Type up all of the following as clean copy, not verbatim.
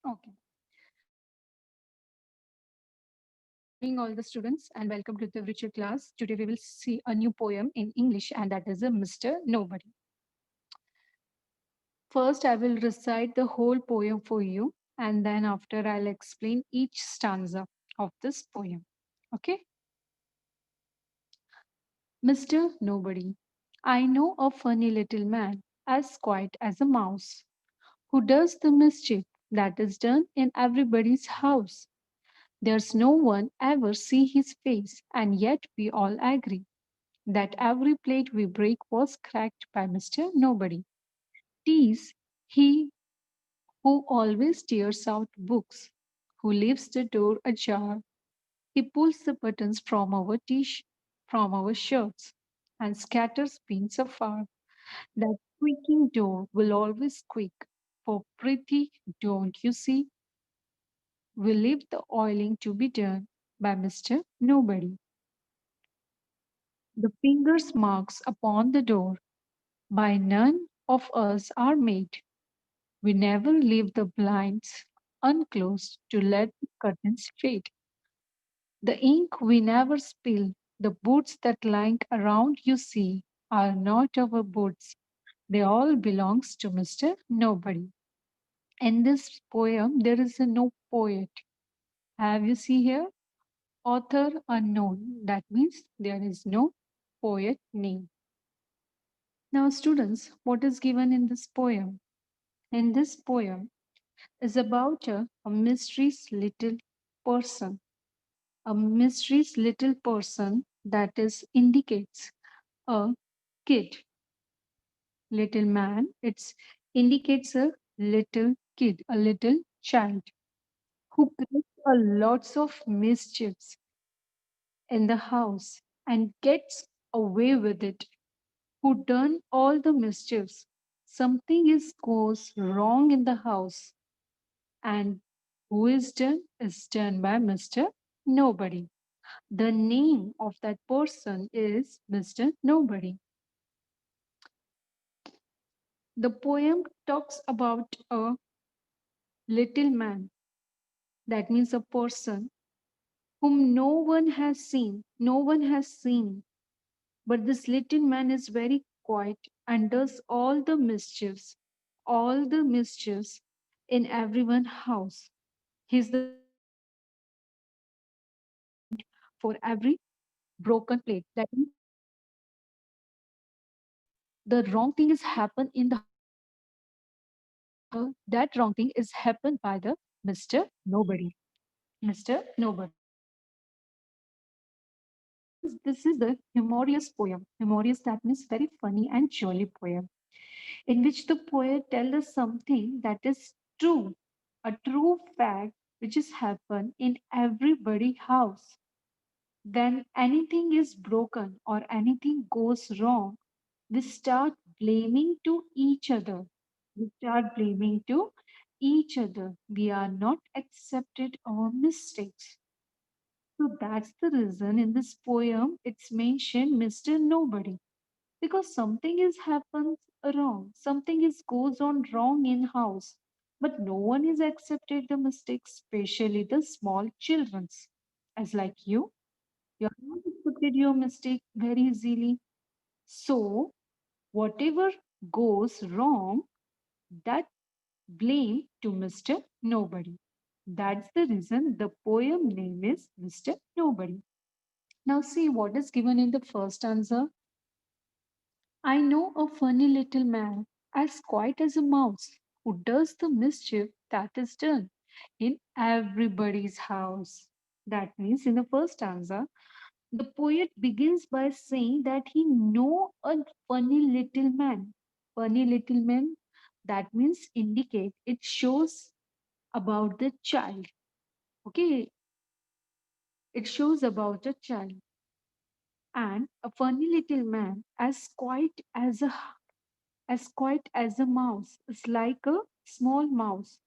Okay. Morning, all the students, and welcome to the virtual class. Today we will see a new poem in English, and that is a Mr. Nobody. First, I will recite the whole poem for you, and then after I'll explain each stanza of this poem. Okay? Mr. Nobody. I know a funny little man, as quiet as a mouse, who does the mischief that is done in everybody's house. There's no one ever see his face, and yet we all agree that every plate we break was cracked by Mr. Nobody. Tease he who always tears out books, who leaves the door ajar. He pulls the buttons from our from our shirts and scatters beans afar. That squeaking door will always squeak. For pretty, don't you see? We leave the oiling to be done by Mr. Nobody. The fingers marks upon the door by none of us are made. We never leave the blinds unclosed to let the curtains fade. The ink we never spill, the boots that clank around you see, are not our boots. They all belongs to Mr. Nobody. In this poem, there is a no poet. Have you see here? Author unknown. That means there is no poet name. Now, students, what is given in this poem? In this poem, is about a mysterious little person. A mysterious little person that is indicates a kid, little man. It indicates a little kid, a little child who creates a lots of mischiefs in the house and gets away with it. Who done all the mischiefs? Something is goes wrong in the house, and who is done by Mr. Nobody. The name of that person is Mr. Nobody. The poem talks about a little man, that means a person whom no one has seen, but this little man is very quiet and does all the mischiefs in everyone's house. He's the one who finds the right point for every broken plate. That means the wrong thing is happen in the house, that wrong thing is happened by the Mr. Nobody. Mr. Nobody. Students, this is the humorous poem. Humorous, that means very funny and jolly poem, in which the poet tells us something that is true, a true fact which is happen in everybody house. Then anything is broken or anything goes wrong, we start blaming to each other. We start blaming to each other. We are not accepted our mistakes. So that's the reason in this poem it's mentioned Mr. Nobody. Because something is happens wrong. Something is goes on wrong in house. But no one is accepted the mistakes, especially the small childrens. As like you are not accepted your mistake very easily. So whatever goes wrong, that blame to Mr. Nobody. That's the reason the poem name is Mr. Nobody. Now, see what is given in the first answer. I know a funny little man, as quiet as a mouse, who does the mischief that is done in everybody's house. That means, in the first stanza, the poet begins by saying that he know a funny little man. Funny little man, that means indicate, it shows about the child. Okay, it shows about a child. And a funny little man as quiet as a mouse, is like a small mouse,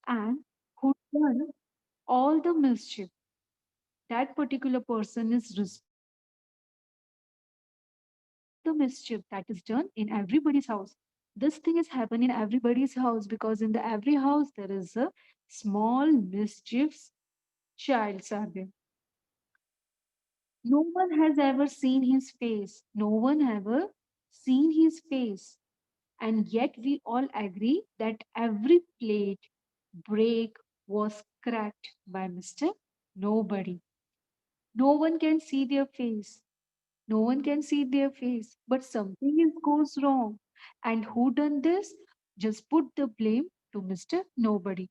and who done all the mischief. That particular person is responsible for all the mischief that is done in everybody's house. This thing is happening in everybody's house because in the every house there is a small mischievous child are there. No one has ever seen his face. No one ever seen his face. And yet we all agree that every plate break was cracked by Mr. Nobody. No one can see their face. No one can see their face. But something is goes wrong. And who done this? Just put the blame to Mr. Nobody.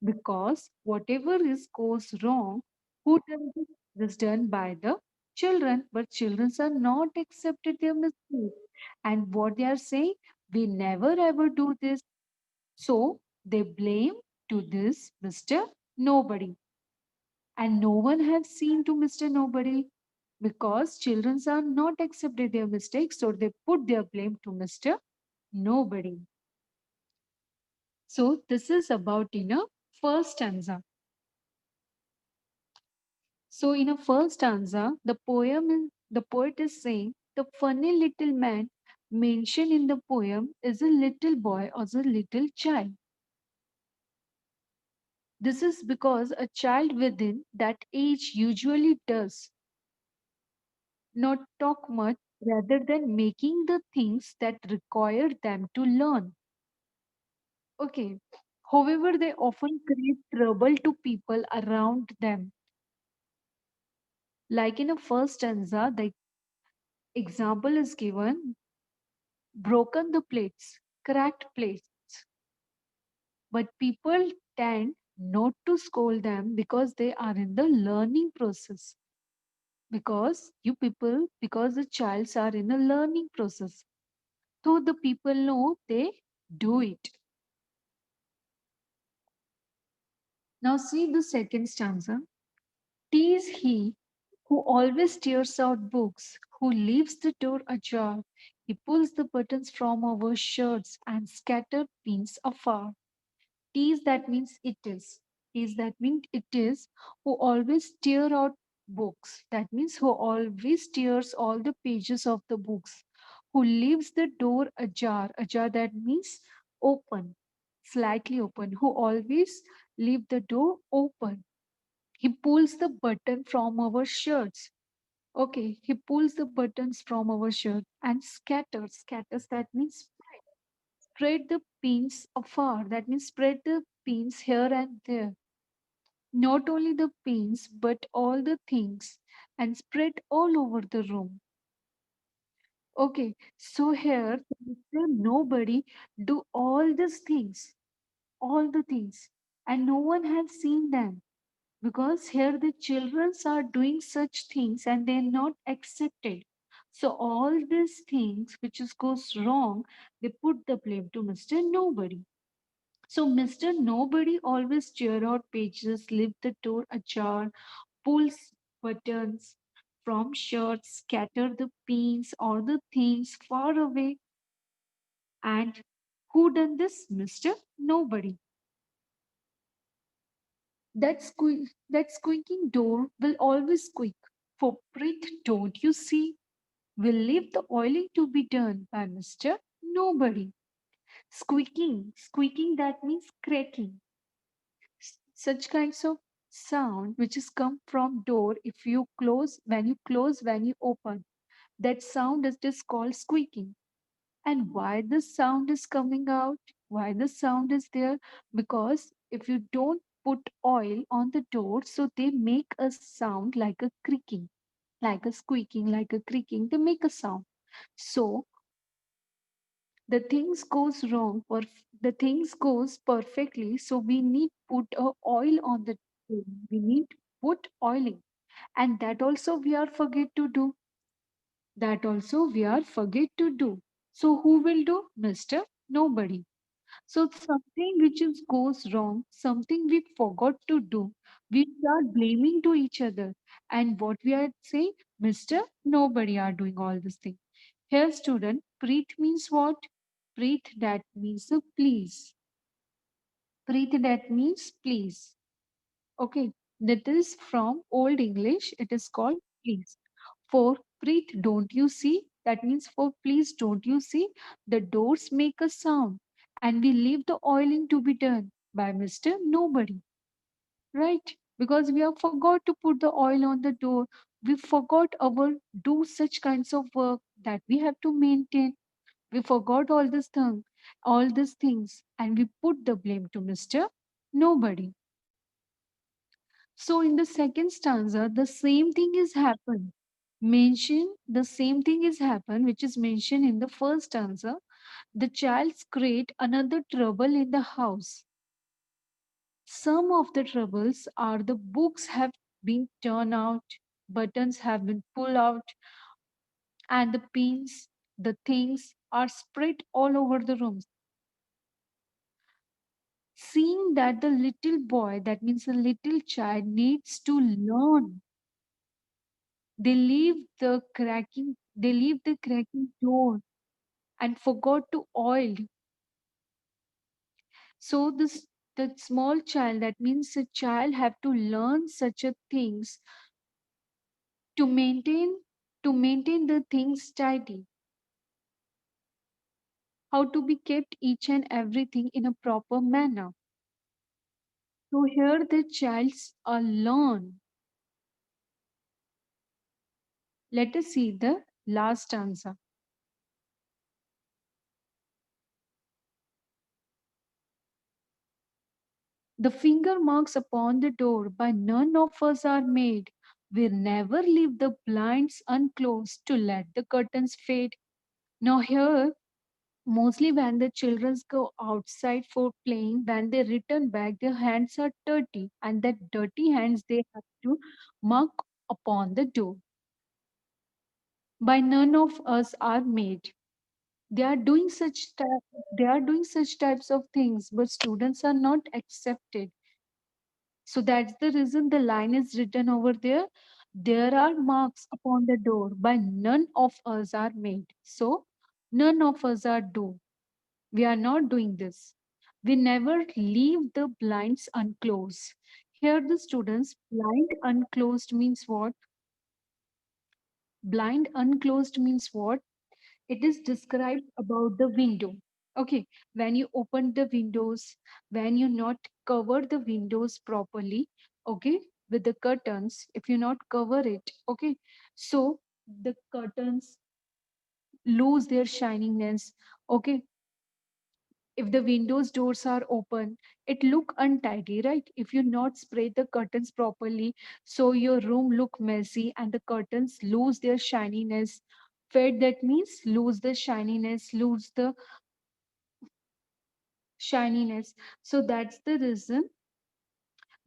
Because whatever is goes wrong, who done this? Is done by the children. But children are not accepted their mistakes. And what they are saying, we never ever do this. So they blame to this Mr. Nobody. And no one has seen to Mr. Nobody because children are not accepted their mistakes, so they put their blame to Mr. Nobody. So this is about in a first stanza. So in a first stanza, the poet is saying the funny little man mentioned in the poem is a little boy or a little child. This is because a child within that age usually does not talk much rather than making the things that require them to learn. Okay. However, they often create trouble to people around them. Like in a first stanza, the example is given broken the plates, cracked plates. But people tend not to scold them because they are in the learning process. Because the childs are in a learning process. So the people know they do it. Now see the second stanza. Tis he who always tears out books, who leaves the door ajar. He pulls the buttons from our shirts and scatters pins afar. Tis that means it is. Tis that means it is who always tear out books. That means who always tears all the pages of the books. Who leaves the door ajar. Ajar that means open, slightly open. Who always leave the door open. He pulls the button from our shirts. Okay, he pulls the buttons from our shirt and scatters. Scatters, that means spread the pins afar. That means spread the pins here and there. Not only the pins, but all the things and spread all over the room. Okay, so here nobody do all all the things, and no one has seen them. Because here the children are doing such things and they're not accepted, so all these things which is goes wrong, they put the blame to Mr. Nobody. So Mr. Nobody always tear out pages, leave the door ajar, pulls buttons from shirts, scatter the pins or the things far away. And who done this? Mr. Nobody. That squeaking door will always squeak. For Prit, don't you see? We'll leave the oiling to be done by Mr. Nobody. Squeaking that means cracking. Such kinds of sound which is come from door if you close, when you open. That sound is just called squeaking. And why this sound is coming out? Why the sound is there? Because if you don't put oil on the door, so they make a sound like a creaking, like a squeaking, like a creaking. They make a sound. So the things goes wrong, the things goes perfectly. So we need put a oil on the door. We need put oiling, and that also we are forget to do. That also we are forget to do. So who will do? Mr. Nobody. So something which is goes wrong, something we forgot to do, we start blaming to each other. And what we are saying, Mr. Nobody are doing all this thing. Here, student, Preet means what? Preet that means a please. Preet that means please. Okay, that is from Old English. It is called please. For Preet, don't you see? That means for please don't you see the doors make a sound and we leave the oiling to be done by Mr. Nobody, right? Because we have forgot to put the oil on the door. We forgot our do such kinds of work that we have to maintain. We forgot all these things, and we put the blame to Mr. Nobody. So in the second stanza, the same thing is happened. Mention the same thing is happened, which is mentioned in the first stanza. The child's create another trouble in the house. Some of the troubles are the books have been torn out, buttons have been pulled out, and the pins, the things are spread all over the room. Seeing that the little boy, that means the little child, needs to learn, they leave the cracking door and forgot to oil. So this the small child, that means a child have to learn such a things to maintain the things tidy, how to be kept each and everything in a proper manner. So here the child's learn. Let us see the last answer. The finger marks upon the door by none of us are made. We never leave the blinds unclosed to let the curtains fade. Now here, mostly when the children go outside for playing, when they return back, their hands are dirty, and that dirty hands they have to mark upon the door. By none of us are made. They are doing they are doing such types of things, but students are not accepted. So that's the reason the line is written over there. There are marks upon the door, by none of us are made. So none of us are do. We are not doing this. We never leave the blinds unclosed. Here the students, blind unclosed means what? Blind unclosed means what? It is described about the window. Okay, when you open the windows, when you not cover the windows properly, okay, with the curtains, if you not cover it, okay, so the curtains lose their shininess. Okay, if the windows doors are open, it look untidy, right? If you not spray the curtains properly, so your room look messy and the curtains lose their shininess. Fade, that means lose the shininess, lose the shininess. So that's the reason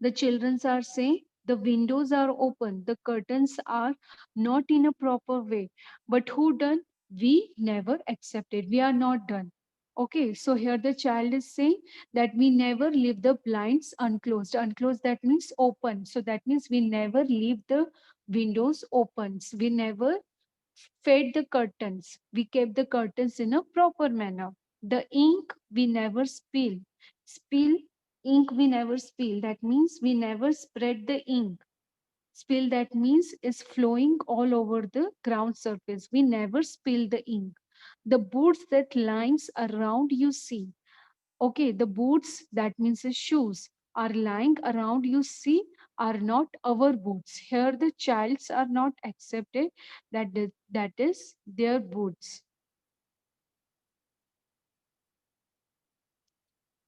the children are saying the windows are open, the curtains are not in a proper way. But who done? We never accepted. We are not done. Okay, so here the child is saying that we never leave the blinds unclosed. Unclosed, that means open. So that means we never leave the windows open. We never fed the curtains. We kept the curtains in a proper manner. The ink we never spill. Spill, ink we never spill. That means we never spread the ink. Spill, that means is flowing all over the ground surface. We never spill the ink. The boots that lines around you see. Okay, the boots, that means the shoes, are lying around you see are not our boots. Here the childs are not accepted that is their boots.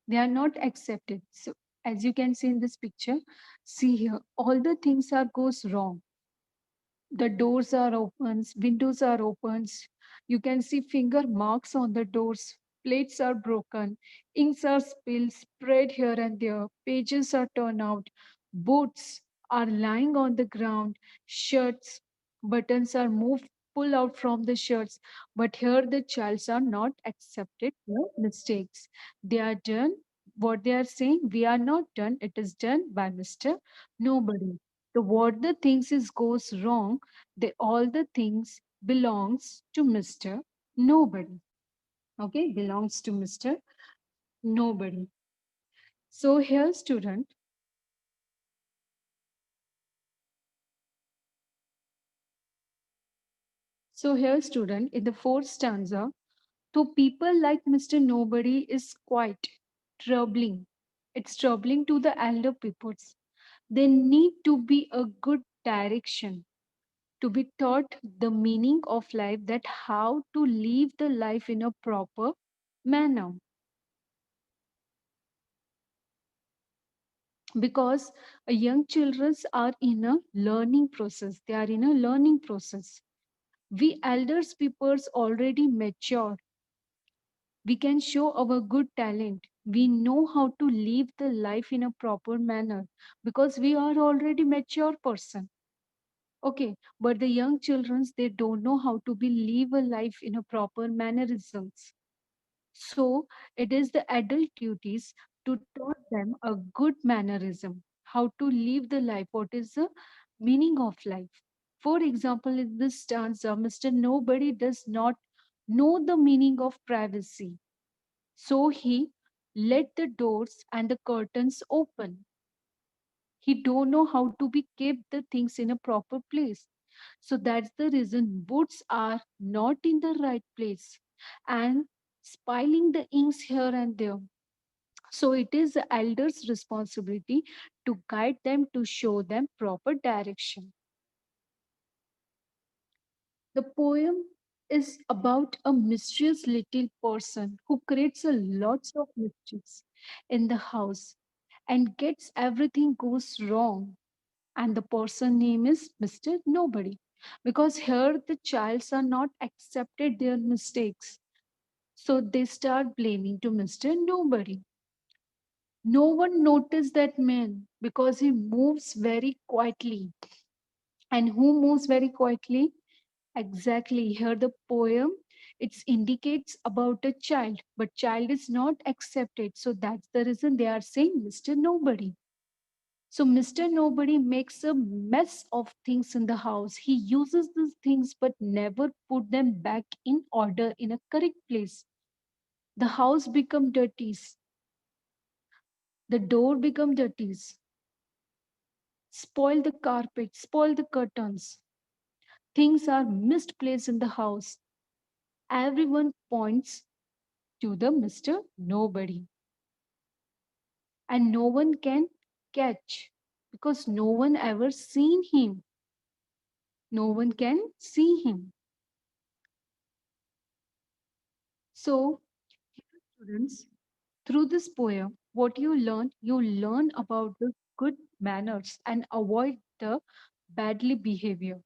They are not accepted. So as you can see in this picture, see here, all the things are goes wrong. The doors are opens, windows are opens. You can see finger marks on the doors. Plates are broken. Inks are spilled, spread here and there. Pages are torn out. Boots are lying on the ground. Shirts, buttons are moved, pulled out from the shirts. But here the childs are not accepted their mistakes. They are done. What they are saying, we are not done. It is done by Mr. Nobody. So what the things is goes wrong, they all the things belongs to Mr. Nobody. Okay, belongs to Mr. Nobody. So here, student, So here, student, in the fourth stanza, so people like Mr. Nobody is quite troubling. It's troubling to the elder peoples. They need to be a good direction, to be taught the meaning of life, that how to live the life in a proper manner. Because young children are in a learning process. They are in a learning process. We elders peoples already mature. We can show our good talent. We know how to live the life in a proper manner because we are already mature person. Okay, but the young children, they don't know how to be live a life in a proper mannerisms. So it is the adult duties to taught them a good mannerism, how to live the life, what is the meaning of life. For example, in this stanza, Mr. Nobody does not know the meaning of privacy. So he let the doors and the curtains open. He don't know how to be keep the things in a proper place. So that's the reason boots are not in the right place and spilling the inks here and there. So it is the elders' responsibility to guide them, to show them proper direction. The poem is about a mysterious little person who creates a lots of mischiefs in the house and gets everything goes wrong. And the person name is Mr. Nobody. Because here the childs are not accepted their mistakes. So they start blaming to Mr. Nobody. No one noticed that man because he moves very quietly. And who moves very quietly? Exactly. Here the poem it indicates about a child, but child is not accepted. So that's the reason they are saying Mr. Nobody. So Mr. Nobody makes a mess of things in the house. He uses these things but never put them back in order in a correct place. The house become dirty. The door become dirty. Spoil the carpet, spoil the curtains. Things are misplaced in the house. Everyone points to the Mr. Nobody. And no one can catch because no one ever seen him. No one can see him. So, students, through this poem, what you learn about the good manners and avoid the badly behavior.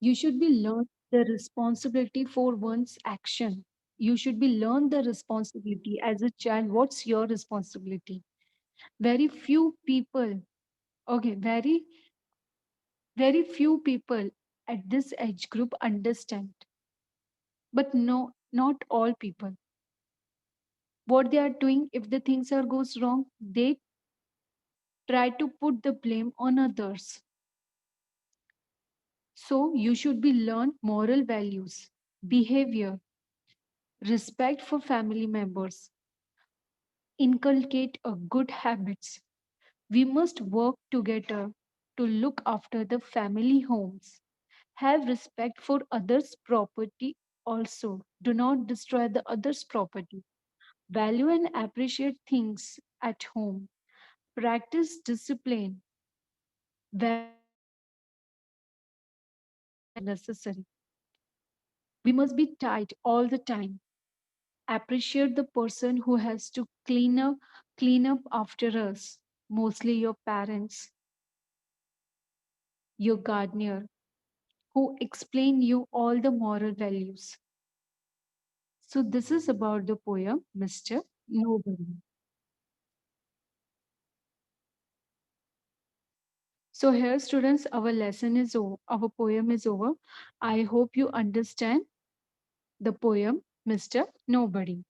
You should be learn the responsibility for one's action. You should be learn the responsibility as a child. What's your responsibility? Very few people, okay, very few people at this age group understand. But no, not all people. What they are doing, if the things are goes wrong, they try to put the blame on others. So you should be learn moral values, behavior, respect for family members, inculcate a good habits. We must work together to look after the family homes. Have respect for others' property also. Do not destroy the others' property. Value and appreciate things at home. Practice discipline where necessary. We must be tight all the time. Appreciate the person who has to clean up after us, mostly your parents, your gardener, who explain you all the moral values. So this is about the poem Mr. Nobody. So here students, our lesson is over, our poem is over. I hope you understand the poem Mr. Nobody.